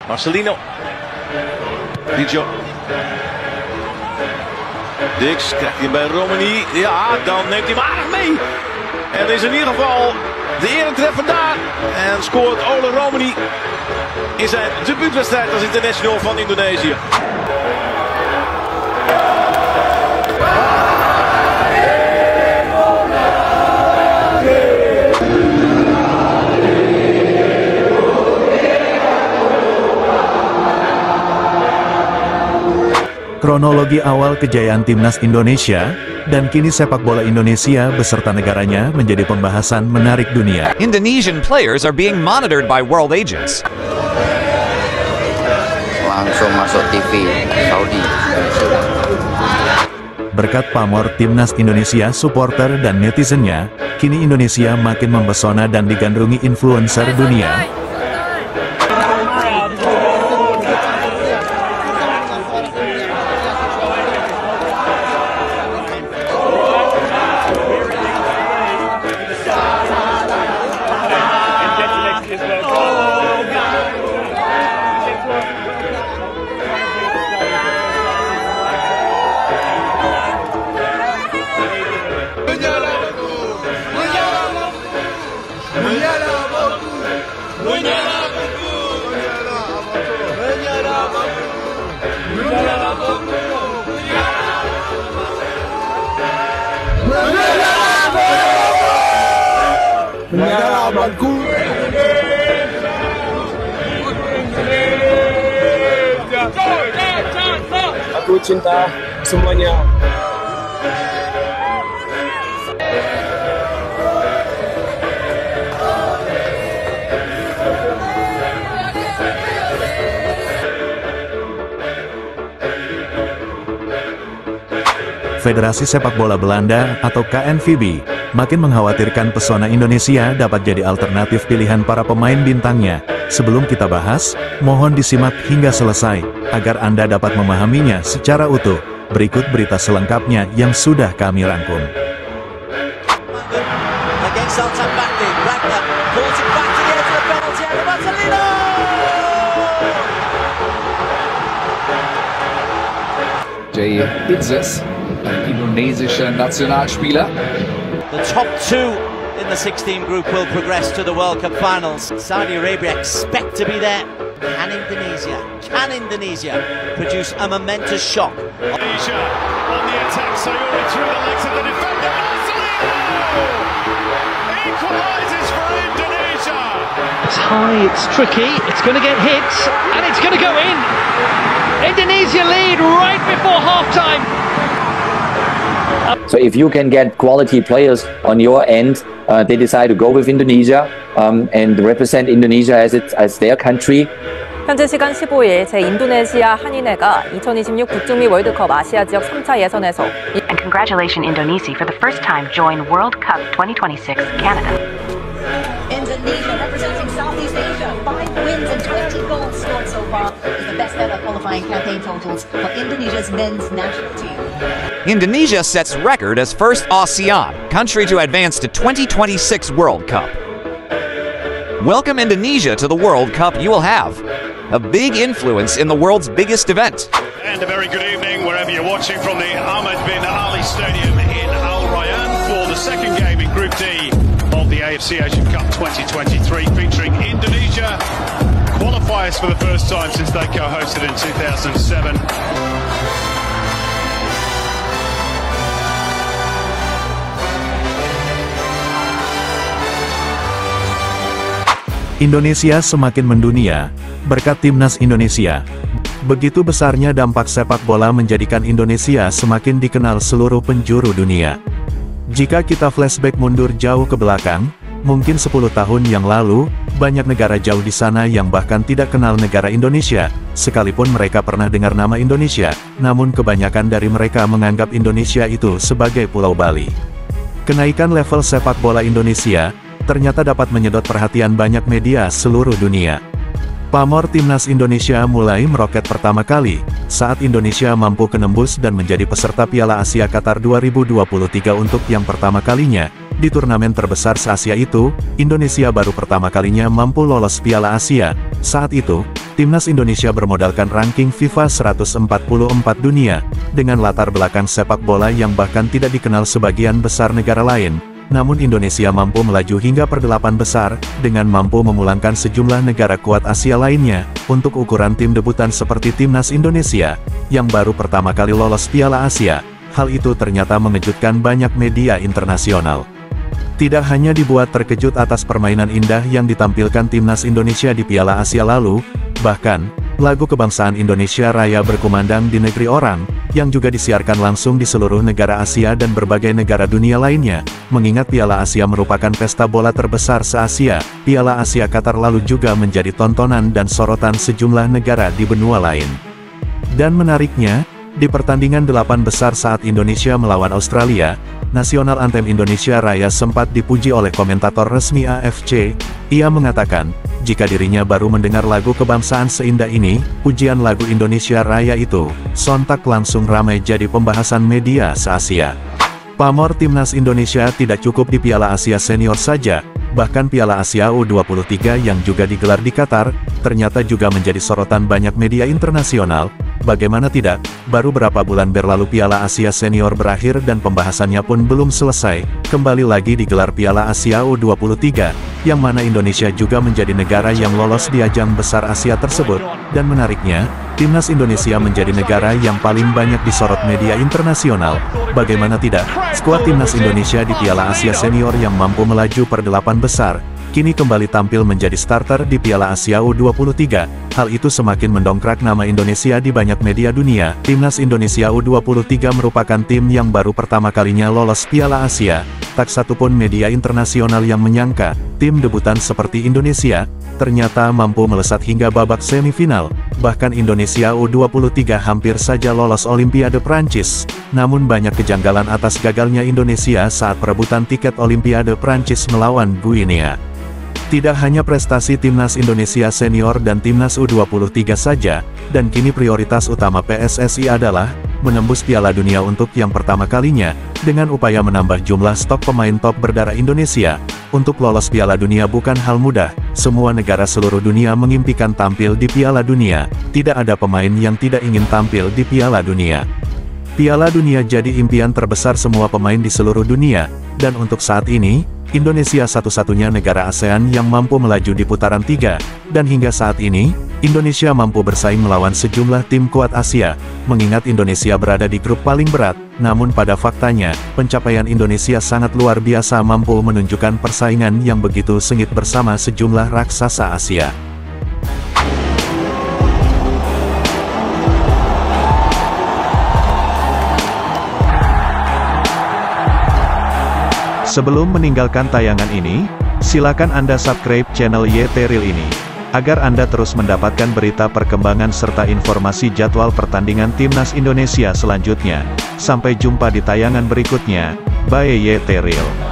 Marcelino. Dijo. Dix krijgt hij bij Romani. Ja, dan neemt hij hem aardig mee. En is in ieder geval de eretreffer daar. En scoort Ole Romani in zijn debuutwedstrijd als international van Indonesië. Kronologi awal kejayaan timnas Indonesia, dan kini sepak bola Indonesia beserta negaranya menjadi pembahasan menarik dunia. Indonesian players are being monitored by world agents. Langsung masuk TV Saudi. Berkat pamor timnas Indonesia, supporter dan netizennya, kini Indonesia makin mempesona dan digandrungi influencer dunia. Aku cinta semuanya. Federasi Sepak Bola Belanda atau KNVB makin mengkhawatirkan pesona Indonesia dapat jadi alternatif pilihan para pemain bintangnya. Sebelum kita bahas, mohon disimak hingga selesai, agar Anda dapat memahaminya secara utuh. Berikut berita selengkapnya yang sudah kami rangkum. Jay Itzes, ein indonesischer Nationalspieler. The top two in the 16 group will progress to the World Cup finals. Saudi Arabia expect to be there. Can Indonesia produce a momentous shock? Indonesia on the attack, Sayuri through the legs of the defender. Marcelino equalises for Indonesia. It's high, it's tricky, it's going to get hit, and it's going to go in. Indonesia lead right before half-time. So if you can get quality players on your end, they decide to go with Indonesia and represent Indonesia as their country. 현재 시간 15일 제 인도네시아 한인회가 2026 북중미 월드컵 아시아 지역 3차 예선에서 And congratulations Indonesia for the first time join World Cup 2026 Canada. Indonesia representing Southeast Asia, 5 wins and 20 goals scored so far is the best ever qualifying campaign totals for Indonesia's men's national team. Indonesia sets record as first ASEAN country to advance to 2026 World Cup. Welcome Indonesia to the World Cup you will have. A big influence in the world's biggest event. And a very good evening wherever you're watching from the Ahmed bin Ali Stadium in Al Rayyan for the second game in Group D of the AFC Asian Cup 2023, featuring Indonesia, qualifiers for the first time since they co-hosted in 2007. Indonesia semakin mendunia berkat timnas Indonesia. Begitu besarnya dampak sepak bola menjadikan Indonesia semakin dikenal seluruh penjuru dunia. Jika kita flashback mundur jauh ke belakang, mungkin 10 tahun yang lalu, banyak negara jauh di sana yang bahkan tidak kenal negara Indonesia, sekalipun mereka pernah dengar nama Indonesia, namun kebanyakan dari mereka menganggap Indonesia itu sebagai Pulau Bali. Kenaikan level sepak bola Indonesia ternyata dapat menyedot perhatian banyak media seluruh dunia. Pamor timnas Indonesia mulai meroket pertama kali saat Indonesia mampu menembus dan menjadi peserta Piala Asia Qatar 2023 untuk yang pertama kalinya. Di turnamen terbesar se-Asia itu, Indonesia baru pertama kalinya mampu lolos Piala Asia. Saat itu, Timnas Indonesia bermodalkan ranking FIFA 144 dunia, dengan latar belakang sepak bola yang bahkan tidak dikenal sebagian besar negara lain, namun Indonesia mampu melaju hingga per-8 besar, dengan mampu memulangkan sejumlah negara kuat Asia lainnya, untuk ukuran tim debutan seperti Timnas Indonesia, yang baru pertama kali lolos Piala Asia. Hal itu ternyata mengejutkan banyak media internasional. Tidak hanya dibuat terkejut atas permainan indah yang ditampilkan Timnas Indonesia di Piala Asia lalu, bahkan, lagu kebangsaan Indonesia Raya berkumandang di negeri orang, yang juga disiarkan langsung di seluruh negara Asia dan berbagai negara dunia lainnya, mengingat Piala Asia merupakan pesta bola terbesar se-Asia. Piala Asia Qatar lalu juga menjadi tontonan dan sorotan sejumlah negara di benua lain. Dan menariknya, di pertandingan 8 besar saat Indonesia melawan Australia, nasional anthem Indonesia Raya sempat dipuji oleh komentator resmi AFC. Ia mengatakan, jika dirinya baru mendengar lagu kebangsaan seindah ini, pujian lagu Indonesia Raya itu, sontak langsung ramai jadi pembahasan media se-Asia. Pamor Timnas Indonesia tidak cukup di Piala Asia Senior saja, bahkan Piala Asia U23 yang juga digelar di Qatar, ternyata juga menjadi sorotan banyak media internasional. Bagaimana tidak, baru berapa bulan berlalu Piala Asia Senior berakhir dan pembahasannya pun belum selesai, kembali lagi digelar Piala Asia U23, yang mana Indonesia juga menjadi negara yang lolos di ajang besar Asia tersebut, dan menariknya, Timnas Indonesia menjadi negara yang paling banyak disorot media internasional. Bagaimana tidak, skuad Timnas Indonesia di Piala Asia Senior yang mampu melaju per-8 besar, kini kembali tampil menjadi starter di Piala Asia U23. Hal itu semakin mendongkrak nama Indonesia di banyak media dunia. Timnas Indonesia U23 merupakan tim yang baru pertama kalinya lolos Piala Asia. Tak satupun media internasional yang menyangka, tim debutan seperti Indonesia, ternyata mampu melesat hingga babak semifinal. Bahkan Indonesia U23 hampir saja lolos Olimpiade Prancis. Namun banyak kejanggalan atas gagalnya Indonesia saat perebutan tiket Olimpiade Prancis melawan Guinea. Tidak hanya prestasi Timnas Indonesia Senior dan Timnas U23 saja, dan kini prioritas utama PSSI adalah menembus Piala Dunia untuk yang pertama kalinya, dengan upaya menambah jumlah stok pemain top berdarah Indonesia. Untuk lolos Piala Dunia bukan hal mudah, semua negara seluruh dunia mengimpikan tampil di Piala Dunia, tidak ada pemain yang tidak ingin tampil di Piala Dunia. Piala Dunia jadi impian terbesar semua pemain di seluruh dunia, dan untuk saat ini, Indonesia satu-satunya negara ASEAN yang mampu melaju di putaran 3, dan hingga saat ini, Indonesia mampu bersaing melawan sejumlah tim kuat Asia, mengingat Indonesia berada di grup paling berat, namun pada faktanya, pencapaian Indonesia sangat luar biasa mampu menunjukkan persaingan yang begitu sengit bersama sejumlah raksasa Asia. Sebelum meninggalkan tayangan ini, silakan Anda subscribe channel YT Real ini, agar Anda terus mendapatkan berita perkembangan serta informasi jadwal pertandingan Timnas Indonesia selanjutnya. Sampai jumpa di tayangan berikutnya, bye YT Real.